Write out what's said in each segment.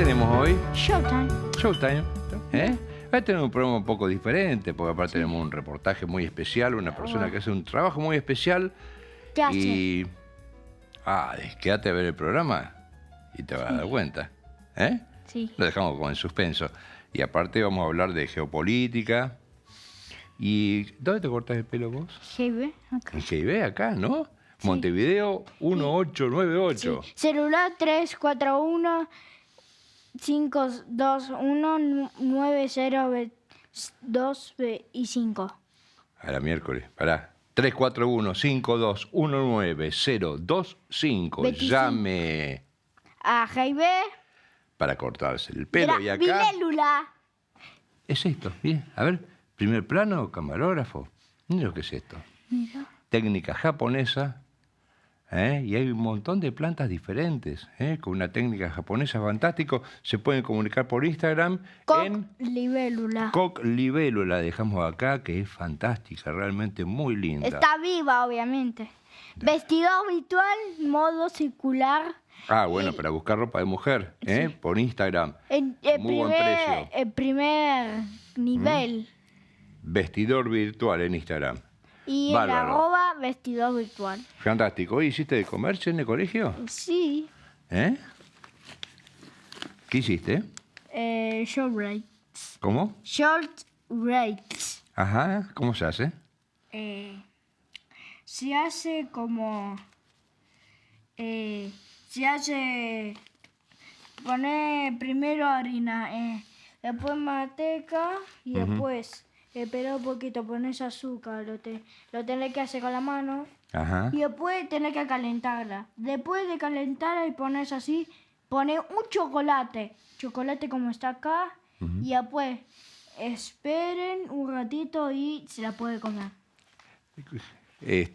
tenemos hoy? Showtime. Showtime. ¿Eh? Va a tener un programa un poco diferente, porque aparte tenemos un reportaje muy especial, una persona que hace un trabajo muy especial. ¿Qué hace? Y... quédate a ver el programa y te vas a dar cuenta. ¿Eh? Sí. Lo dejamos como en suspenso. Y aparte vamos a hablar de geopolítica. ¿Y dónde te cortas el pelo vos? GB, acá. En GIB, acá, ¿no? Sí. Montevideo 1898. Sí. Celular 341 521 9022 y 5. A la miércoles, pará. 341-5219-025. Llame a GB para cortarse el pelo. Y acá... Bilélula. Es esto, bien. A ver, primer plano, camarógrafo. Mira lo que es esto. Mira. Técnica japonesa. Y hay un montón de plantas diferentes, con una técnica japonesa fantástico. Se pueden comunicar por Instagram en Libélula. Coc Libélula, dejamos acá, que es fantástica, realmente muy linda. Está viva, obviamente. Vestido habitual, modo circular. Ah, bueno, para buscar ropa de mujer, Sí. Por Instagram. Muy buen primer, precio. el primer nivel. Vestidor virtual en Instagram. Y Bárbaro. el @ vestidor virtual. Fantástico. ¿Hoy hiciste de comer en el colegio? Sí. ¿Qué hiciste? Short rates. ¿Cómo? Short rates. Ajá, ¿cómo se hace? Se hace como... se hace... Poner primero harina, después manteca y después... Espera un poquito, pones azúcar, lo tenés que hacer con la mano. Ajá. Y después tenés que calentarla. Después de calentarla y pones así, pones un chocolate. Chocolate como está acá. Y después esperen un ratito y se la puede comer.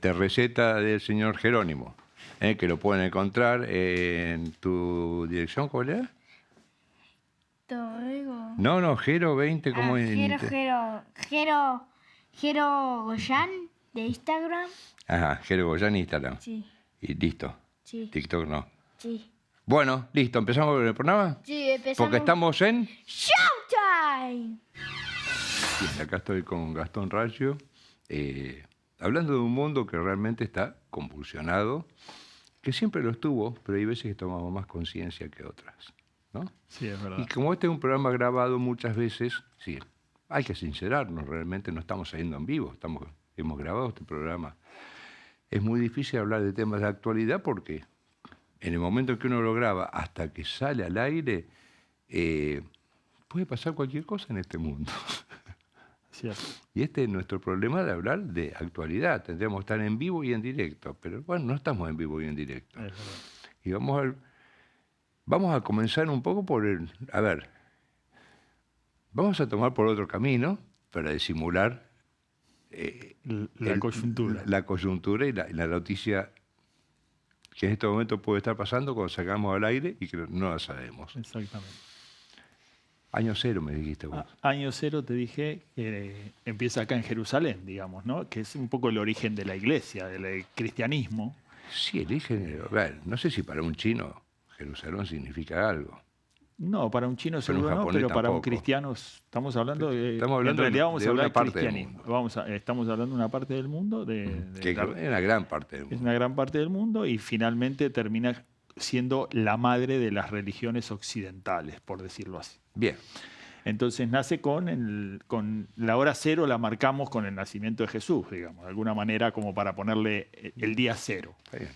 Receta del señor Jerónimo, que lo pueden encontrar en tu dirección, ¿cuál era? Torrego. No, Jero 20, como en... Jero Goyan de Instagram. Ajá, Jero Goyan Instagram. Sí. Y listo. Sí. TikTok no. Sí. Bueno, listo, ¿empezamos con el programa? Sí, empezamos. Porque estamos en... ¡Showtime! Bien, acá estoy con Gastón Raggio, hablando de un mundo que realmente está convulsionado, que siempre lo estuvo, pero hay veces que tomamos más conciencia que otras, ¿no? Sí, es verdad. Y como este es un programa grabado muchas veces, sí, hay que sincerarnos, realmente no estamos saliendo en vivo, hemos grabado este programa. Es muy difícil hablar de temas de actualidad porque en el momento en que uno lo graba hasta que sale al aire, puede pasar cualquier cosa en este mundo. Cierto. Y este es nuestro problema de hablar de actualidad. Tendríamos que estar en vivo y en directo, pero bueno, no estamos en vivo y en directo. Es verdad. Y vamos a comenzar un poco por el... A ver, vamos a tomar por otro camino para disimular La coyuntura. La coyuntura y la noticia que en este momento puede estar pasando cuando salgamos al aire y que no la sabemos. Exactamente. Año cero, me dijiste vos. Año cero te dije que empieza acá en Jerusalén, digamos, ¿no? Que es un poco el origen de la iglesia, del cristianismo. Sí, eligen... A ver, no sé si para un chino Jerusalén significa algo. No, para un chino Pero seguro un no, japonés pero para un tampoco. cristiano estamos hablando de... Estamos hablando en realidad vamos de a hablar una de parte del cristianismo. mundo. Estamos hablando de una parte del mundo. Que es una gran parte del mundo. Es una gran parte del mundo y finalmente termina siendo la madre de las religiones occidentales, por decirlo así. Bien. Entonces nace con la hora cero, la marcamos con el nacimiento de Jesús, digamos, de alguna manera como para ponerle el día cero. Está bien.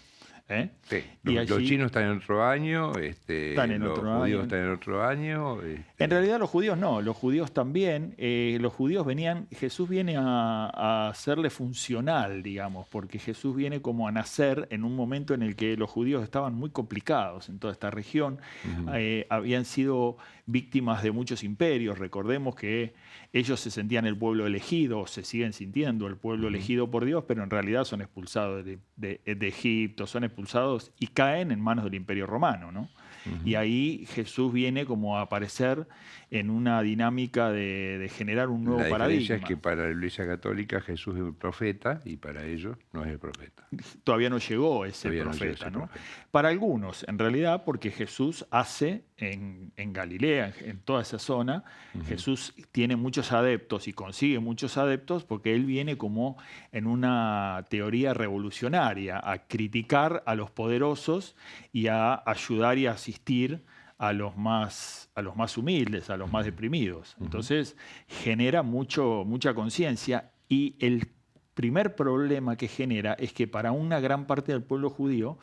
¿Eh? Sí. Y Los allí- chinos están en otro año, Están en los otro judíos año. están en otro año. En realidad los judíos no, los judíos también. Los judíos Jesús viene a hacerle funcional, digamos, porque Jesús viene como a nacer en un momento en el que los judíos estaban muy complicados en toda esta región. Habían sido víctimas de muchos imperios. Recordemos que ellos se sentían el pueblo elegido, o se siguen sintiendo el pueblo elegido por Dios, pero en realidad son expulsados de Egipto, son expulsados y caen en manos del Imperio Romano, ¿no? y ahí Jesús viene como a aparecer en una dinámica de generar un nuevo La diferencia paradigma. es que para la Iglesia Católica Jesús es el profeta y para ellos no es el profeta. Todavía no llegó ese Todavía no profeta, llegó ese ¿no? profeta. Para algunos, en realidad, porque Jesús hace en Galilea, en toda esa zona, Jesús tiene muchos adeptos y consigue muchos adeptos porque él viene como en una teoría revolucionaria, a criticar a los poderosos y a ayudar y a asistir a los más humildes, a los más deprimidos. Entonces genera mucha conciencia, y el primer problema que genera es que para una gran parte del pueblo judío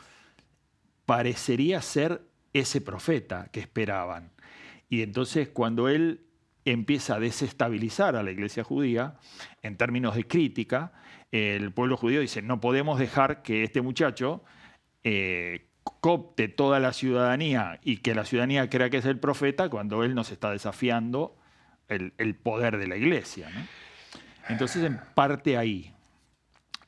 parecería ser ese profeta que esperaban. Y entonces cuando él empieza a desestabilizar a la iglesia judía, en términos de crítica, el pueblo judío dice, no podemos dejar que este muchacho coopte toda la ciudadanía y que la ciudadanía crea que es el profeta cuando él nos está desafiando el poder de la iglesia, ¿no? Entonces, en parte ahí.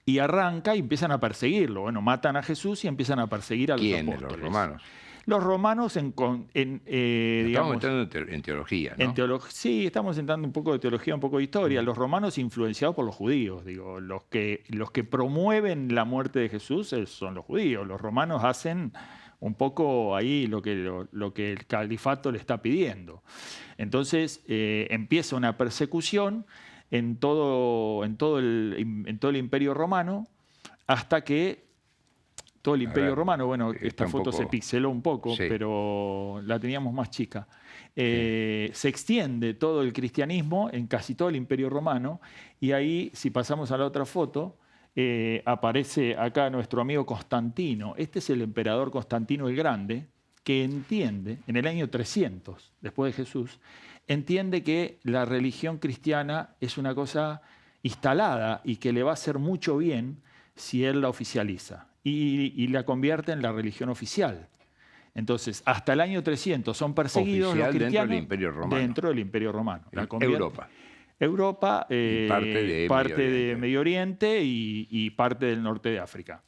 Y arranca y empiezan a perseguirlo. Bueno, matan a Jesús y empiezan a perseguir a los ¿Quiénes? apóstoles. Los romanos. Los romanos Estamos digamos, entrando en teología, ¿no? sí, estamos entrando un poco de teología, un poco de historia. Los romanos influenciados por los judíos, digo, los que promueven la muerte de Jesús son los judíos. Los romanos hacen un poco ahí lo que el califato le está pidiendo. Entonces empieza una persecución en todo el Imperio Romano, hasta que todo el Imperio Romano, bueno, esta foto se pixeló un poco, sí, pero la teníamos más chica. Se extiende todo el cristianismo en casi todo el Imperio Romano, y ahí, si pasamos a la otra foto, aparece acá nuestro amigo Constantino. Este es el emperador Constantino el Grande, que entiende, en el año 300, después de Jesús, entiende que la religión cristiana es una cosa instalada y que le va a hacer mucho bien si él la oficializa y la convierte en la religión oficial. Entonces, hasta el año 300 son perseguidos los cristianos dentro del Imperio Romano. Dentro del Imperio Romano. Europa. Y parte de Medio Oriente y parte del norte de África.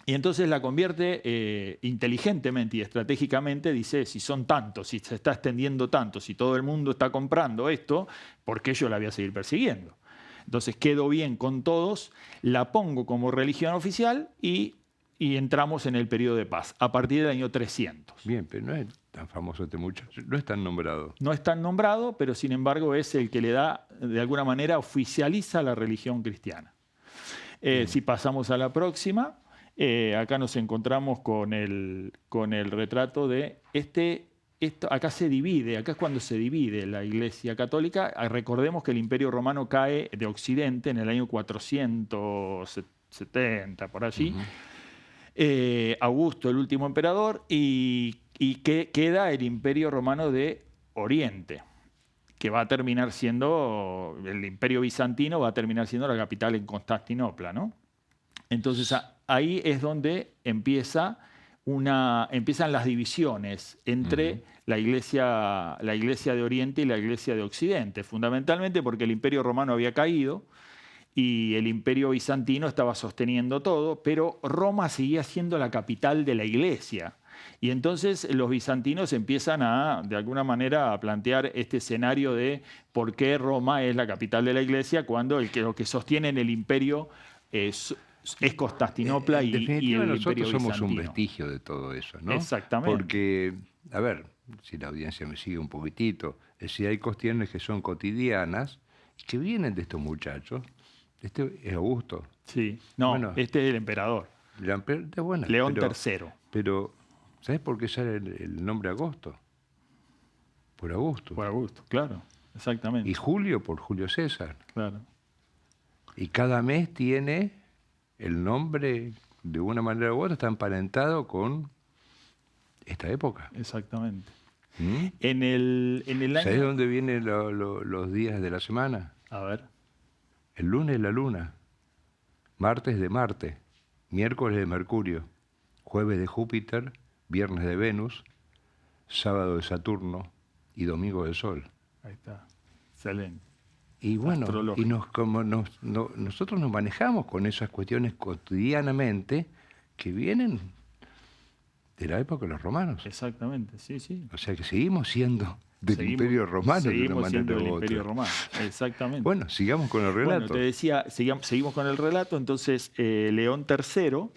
Y entonces la convierte inteligentemente y estratégicamente, dice, si son tantos, si se está extendiendo tanto, si todo el mundo está comprando esto, ¿por qué yo la voy a seguir persiguiendo? Entonces quedo bien con todos, la pongo como religión oficial y entramos en el periodo de paz, a partir del año 300. Bien, pero no es tan famoso este muchacho, no es tan nombrado. No es tan nombrado, pero sin embargo es el que le da, de alguna manera, oficializa la religión cristiana. Si pasamos a la próxima, acá nos encontramos con el retrato de esto, acá se divide, acá es cuando se divide la Iglesia Católica. Recordemos que el Imperio Romano cae de Occidente en el año 470, por allí. Augusto, el último emperador, y que queda el Imperio Romano de Oriente, que va a terminar siendo, el Imperio Bizantino va a terminar siendo la capital en Constantinopla, ¿no? Entonces ahí es donde empiezan las divisiones entre la iglesia de Oriente y la Iglesia de Occidente, fundamentalmente porque el Imperio Romano había caído y el Imperio Bizantino estaba sosteniendo todo, pero Roma seguía siendo la capital de la Iglesia. Y entonces los bizantinos empiezan de alguna manera, a plantear este escenario de por qué Roma es la capital de la Iglesia cuando lo que sostienen el imperio es Constantinopla y el Imperio nosotros somos bizantino. Un vestigio de todo eso, ¿no? Exactamente. Porque, a ver, si la audiencia me sigue un poquitito, es decir, hay cuestiones que son cotidianas, que vienen de estos muchachos. Este es Augusto. Sí, no, bueno, este es el emperador. León III. Pero, ¿sabes por qué sale el nombre Agosto? Por Augusto. Por Augusto, claro, exactamente. Y Julio por Julio César. Claro. Y cada mes tiene el nombre, de una manera u otra, está emparentado con esta época. Exactamente. En el año... ¿Sabes dónde vienen los días de la semana? A ver. El lunes la luna, martes de Marte, miércoles de Mercurio, jueves de Júpiter, viernes de Venus, sábado de Saturno y domingo del Sol. Ahí está. Excelente. Y bueno, nosotros nos manejamos con esas cuestiones cotidianamente que vienen de la época de los romanos. Exactamente, sí, sí. O sea que seguimos siendo del Imperio Romano. Seguimos siendo del u otra. Imperio Romano, exactamente. Bueno, sigamos con el relato. Bueno, te decía, seguimos con el relato. Entonces, León III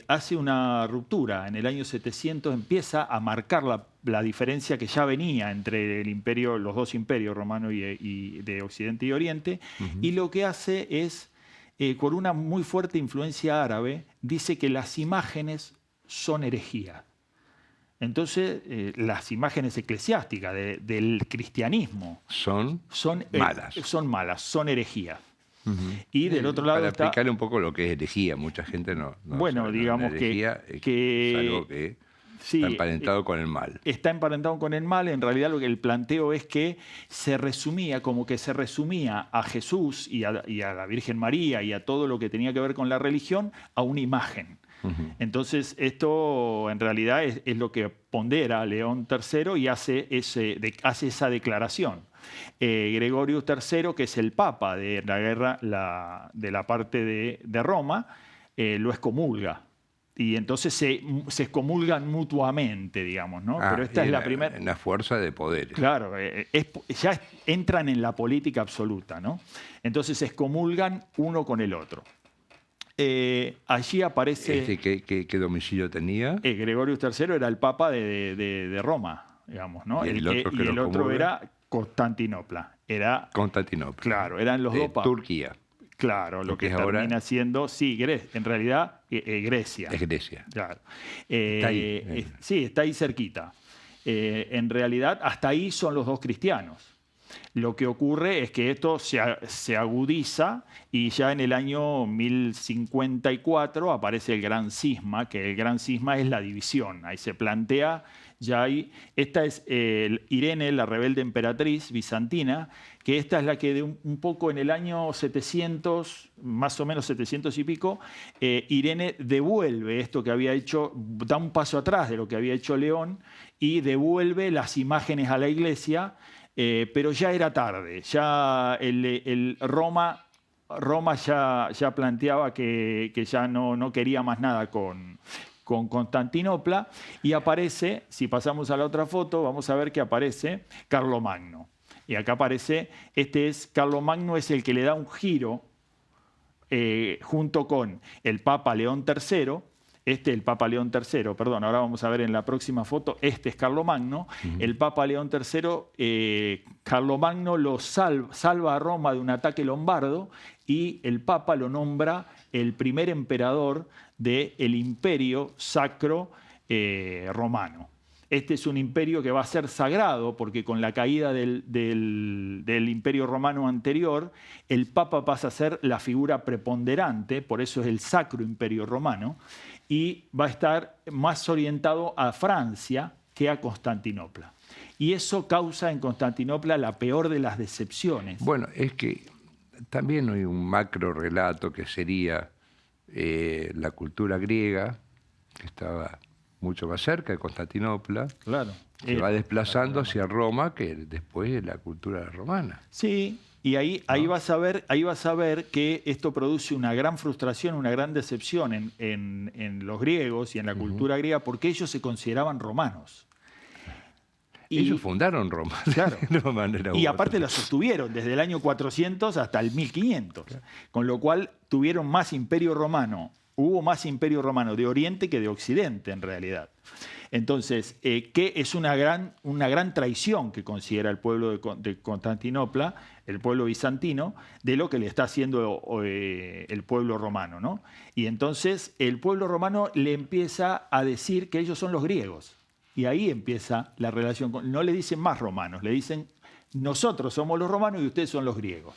hace una ruptura. En el año 700 empieza a marcar la diferencia que ya venía entre los dos imperios, romano y de Occidente y Oriente. Y lo que hace es, con una muy fuerte influencia árabe, dice que las imágenes son herejía. Entonces, las imágenes eclesiásticas del cristianismo son malas, son herejías. Y del otro lado para está... explicarle un poco lo que es herejía, mucha gente no bueno, sabe. digamos herejía que es algo que sí, está emparentado con el mal. Está emparentado con el mal. En realidad, lo que el planteo es que se resumía a Jesús y a la Virgen María y a todo lo que tenía que ver con la religión a una imagen. Entonces, esto en realidad es lo que pondera León III y hace esa declaración. Gregorius III, que es el papa de la guerra de la parte de Roma, lo excomulga. Y entonces se excomulgan mutuamente, digamos, ¿no? Pero esta es la primera... Una fuerza de poder. Claro, ya entran en la política absoluta, ¿no? Entonces se excomulgan uno con el otro. Allí aparece... ¿Qué domicilio tenía? Gregorius III era el papa de Roma, digamos, ¿no? Y el otro era Constantinopla. Constantinopla. Claro, eran los dos papas. Turquía. Claro, lo que termina siendo, sí, en realidad Grecia. Es Grecia. Claro. Está ahí. Sí, está ahí cerquita. En realidad, hasta ahí son los dos cristianos. Lo que ocurre es que esto se agudiza y ya en el año 1054 aparece el Gran Cisma, que el Gran Cisma es la división. Ahí se plantea, esta es Irene, la rebelde emperatriz bizantina, que esta es la que un poco en el año 700, más o menos 700 y pico, Irene devuelve esto que había hecho, da un paso atrás de lo que había hecho León y devuelve las imágenes a la iglesia. Pero ya era tarde, ya Roma ya planteaba que ya no quería más nada con Constantinopla y aparece, si pasamos a la otra foto, vamos a ver que aparece Carlomagno. Y acá aparece, Carlomagno es el que le da un giro junto con el Papa León III. El Papa León III, perdón, ahora vamos a ver en la próxima foto, este es Carlomagno. El Papa León III, Carlomagno lo salva a Roma de un ataque lombardo y el Papa lo nombra el primer emperador del imperio sacro romano. Este es un imperio que va a ser sagrado porque con la caída del imperio romano anterior, el Papa pasa a ser la figura preponderante, por eso es el Sacro Imperio Romano, y va a estar más orientado a Francia que a Constantinopla. Y eso causa en Constantinopla la peor de las decepciones. Bueno, es que también hay un macro relato que sería la cultura griega, que estaba mucho más cerca de Constantinopla, claro, se va desplazando hacia Roma, que después es la cultura romana. Sí, y ahí vas a ver que esto produce una gran frustración, una gran decepción en los griegos y en la cultura griega, porque ellos se consideraban romanos. Ellos fundaron Roma. Claro. De una manera y aparte la sostuvieron desde el año 400 hasta el 1500, claro. Con lo cual tuvieron más imperio romano. Hubo más imperio romano de Oriente que de Occidente, en realidad. Entonces, que es una gran traición que considera el pueblo de Constantinopla, el pueblo bizantino, de lo que le está haciendo el pueblo romano, ¿no? Y entonces el pueblo romano le empieza a decir que ellos son los griegos. Y ahí empieza la relación. No le dicen más romanos, le dicen nosotros somos los romanos y ustedes son los griegos.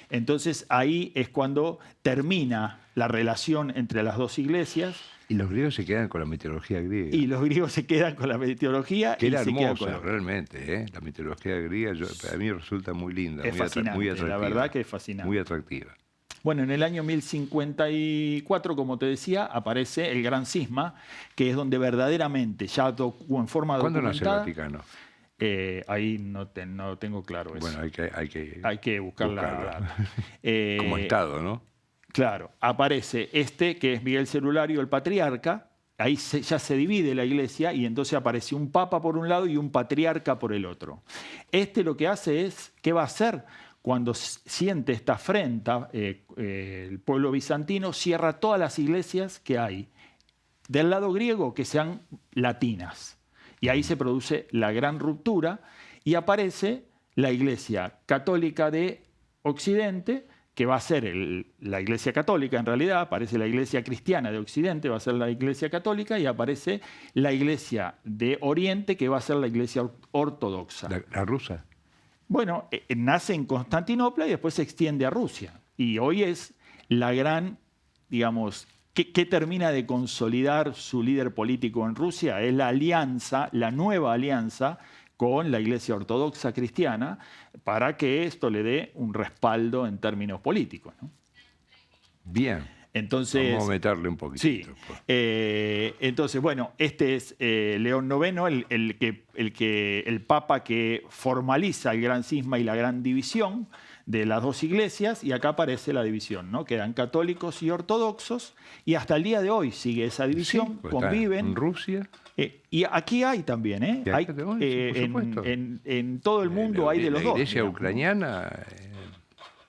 Entonces ahí es cuando termina la relación entre las dos iglesias. Y los griegos se quedan con la mitología griega. Y los griegos se quedan con la mitología. Que era hermosa, realmente, ¿eh? La mitología griega a mí resulta muy linda, es fascinante, muy atractiva. La verdad que es fascinante. Muy atractiva. Bueno, en el año 1054, como te decía, aparece el Gran Cisma, que es donde verdaderamente ya en forma documentada... ¿Cuándo nace el Vaticano? Ahí no tengo claro eso. Bueno, hay que buscarla. Como Estado, ¿no? Claro, aparece que es Miguel Celulario, el patriarca. ahí ya se divide la iglesia y entonces aparece un papa por un lado y un patriarca por el otro. Lo que hace es, ¿qué va a hacer? Cuando siente esta afrenta, el pueblo bizantino cierra todas las iglesias que hay del lado griego que sean latinas. Y ahí se produce la gran ruptura y aparece la iglesia católica de Occidente, que va a ser la iglesia católica en realidad, aparece la iglesia cristiana de Occidente, va a ser la iglesia católica, y aparece la iglesia de Oriente, que va a ser la iglesia ortodoxa. La rusa. Bueno, nace en Constantinopla y después se extiende a Rusia. Y hoy es la gran, digamos, ¿qué termina de consolidar su líder político en Rusia? Es la alianza, la nueva alianza con la Iglesia Ortodoxa Cristiana, para que esto le dé un respaldo en términos políticos, ¿no? Bien. Entonces, vamos a meterle un poquito. Sí. Entonces, bueno, este es León IX, el papa que formaliza el gran cisma y la gran división de las dos iglesias, y acá aparece la división, ¿no? Quedan católicos y ortodoxos, y hasta el día de hoy sigue esa división, Sí, pues conviven. En Rusia. Y aquí hay también, ¿eh? Hay, por supuesto. en todo el mundo hay de los dos. La iglesia digamos, ucraniana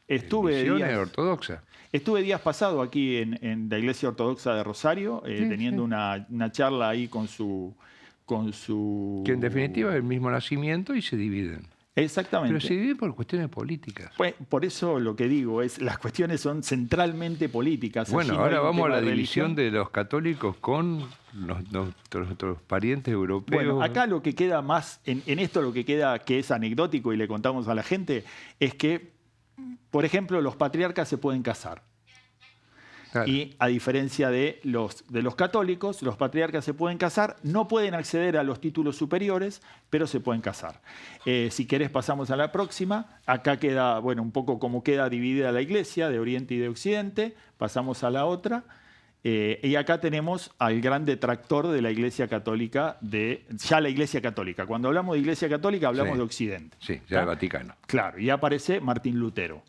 Estuve ortodoxa. Estuve días pasados aquí en la Iglesia Ortodoxa de Rosario, teniendo una charla ahí con su... Que en definitiva es el mismo nacimiento y se dividen. Exactamente. Pero se dividen por cuestiones políticas. Pues, por eso lo que digo es, las cuestiones son centralmente políticas. Bueno, allí no ahora hay un vamos a tema la de división religión. de los católicos con nuestros parientes europeos. Bueno, acá lo que queda más, en esto lo que queda, que es anecdótico y le contamos a la gente, es que, por ejemplo, los patriarcas se pueden casar. Claro. Y a diferencia de los católicos, los patriarcas se pueden casar, no pueden acceder a los títulos superiores, pero se pueden casar. Si querés pasamos a la próxima. Acá queda, bueno, un poco como queda dividida la iglesia de Oriente y de Occidente. Pasamos a la otra. Y acá tenemos al gran detractor de la iglesia católica, ya la iglesia católica. Cuando hablamos de iglesia católica hablamos de Occidente. Sí, ya el Vaticano. Claro, y aparece Martín Lutero.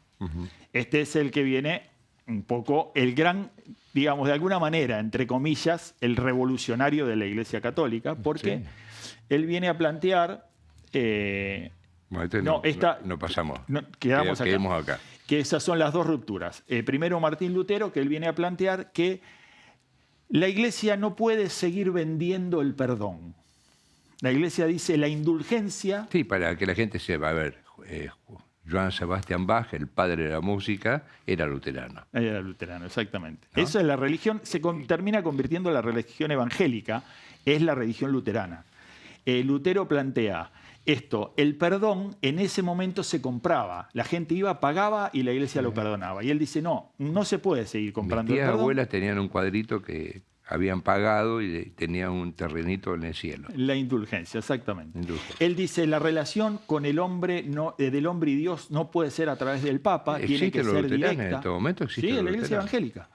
Este es el que viene un poco el gran, digamos, de alguna manera, entre comillas, el revolucionario de la Iglesia Católica, porque él viene a plantear... Bueno, no pasamos. Quedamos acá. Que esas son las dos rupturas. Primero Martín Lutero, que él viene a plantear que la Iglesia no puede seguir vendiendo el perdón. La Iglesia dice la indulgencia... Sí, para que la gente sepa, a ver... Johann Sebastian Bach, el padre de la música, era luterano. Era luterano, exactamente. ¿No? Eso es la religión, termina convirtiendo la religión evangélica, es la religión luterana. Lutero plantea esto, el perdón en ese momento se compraba, la gente iba, pagaba y la iglesia lo perdonaba. Y él dice, no se puede seguir comprando Mis el tías perdón. abuelas tenían un cuadrito que habían pagado y tenían un terrenito en el cielo. La indulgencia, exactamente. Indulgencia. Él dice, la relación con el hombre, del hombre y Dios no puede ser a través del Papa, tiene que ser directa. En este momento existe Sí, en la iglesia evangélica.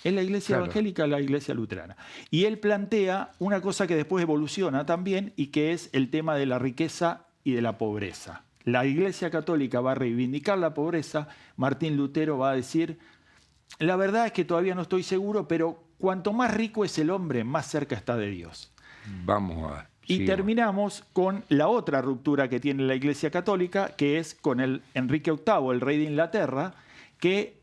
Es la iglesia evangélica, la iglesia luterana. Y él plantea una cosa que después evoluciona también y que es el tema de la riqueza y de la pobreza. La iglesia católica va a reivindicar la pobreza, Martín Lutero va a decir, la verdad es que todavía no estoy seguro, pero cuanto más rico es el hombre, más cerca está de Dios. Y terminamos con la otra ruptura que tiene la Iglesia Católica, que es con el Enrique VIII, el rey de Inglaterra, que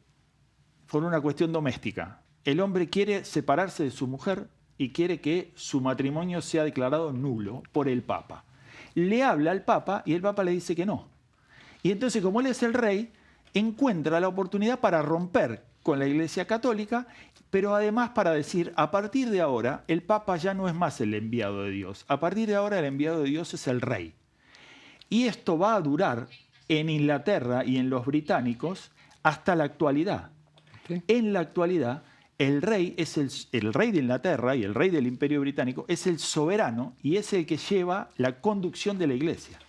por una cuestión doméstica. El hombre quiere separarse de su mujer y quiere que su matrimonio sea declarado nulo por el Papa. Le habla al Papa y el Papa le dice que no. Y entonces, como él es el rey, encuentra la oportunidad para romper con la Iglesia Católica, pero además para decir, a partir de ahora, el Papa ya no es más el enviado de Dios. A partir de ahora, el enviado de Dios es el rey. Y esto va a durar en Inglaterra y en los británicos hasta la actualidad. ¿Sí? En la actualidad, el rey es el rey de Inglaterra y el rey del Imperio Británico es el soberano y es el que lleva la conducción de la Iglesia.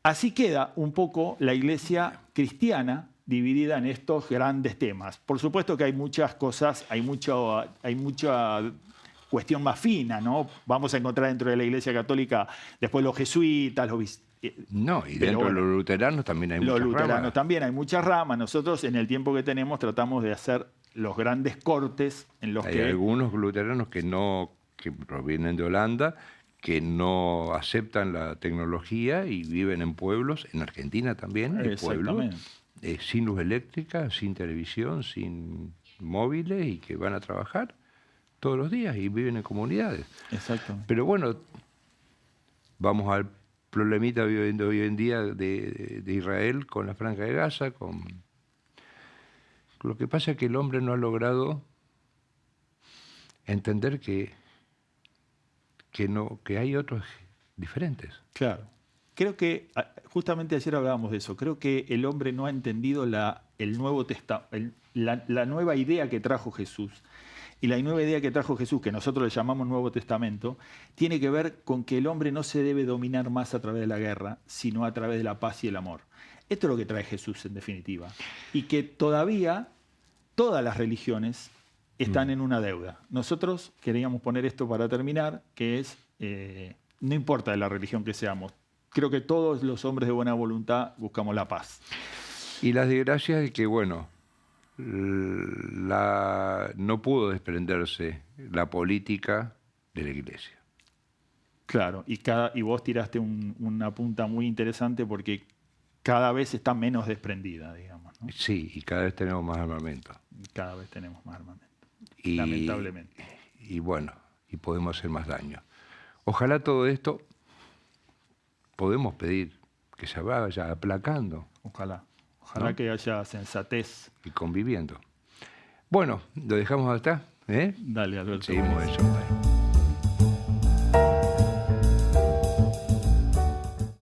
Así queda un poco la Iglesia cristiana dividida en estos grandes temas. Por supuesto que hay muchas cosas, hay mucha cuestión más fina, ¿no? Vamos a encontrar dentro de la Iglesia Católica después los jesuitas, No, y dentro de los luteranos también hay muchas ramas. Los luteranos también hay muchas ramas. Nosotros en el tiempo que tenemos tratamos de hacer los grandes cortes en los Hay que... algunos luteranos que provienen de Holanda, que no aceptan la tecnología y viven en pueblos, en Argentina también, hay pueblos, sin luz eléctrica, sin televisión, sin móviles y que van a trabajar todos los días y viven en comunidades. Exactamente. Pero bueno, vamos al problemita de hoy en día de Israel con la Franja de Gaza. Lo que pasa es que el hombre no ha logrado entender que hay otros diferentes. Claro. Creo que, justamente ayer hablábamos de eso, creo que el hombre no ha entendido la nueva idea que trajo Jesús. Y la nueva idea que trajo Jesús, que nosotros le llamamos Nuevo Testamento, tiene que ver con que el hombre no se debe dominar más a través de la guerra, sino a través de la paz y el amor. Esto es lo que trae Jesús, en definitiva. Y que todavía todas las religiones están en una deuda. Nosotros queríamos poner esto para terminar, que es, no importa de la religión que seamos, creo que todos los hombres de buena voluntad buscamos la paz. Y las desgracias es que, bueno, no pudo desprenderse la política de la Iglesia. Claro, y vos tiraste una punta muy interesante porque cada vez está menos desprendida, digamos, ¿no? Sí, y cada vez tenemos más armamento. Cada vez tenemos más armamento, lamentablemente. Y bueno, y podemos hacer más daño. Ojalá todo esto podemos pedir que se vaya aplacando. Ojalá ¿no? Que haya sensatez. Y conviviendo. Bueno, lo dejamos hasta. Dale, Alberto. Seguimos eso.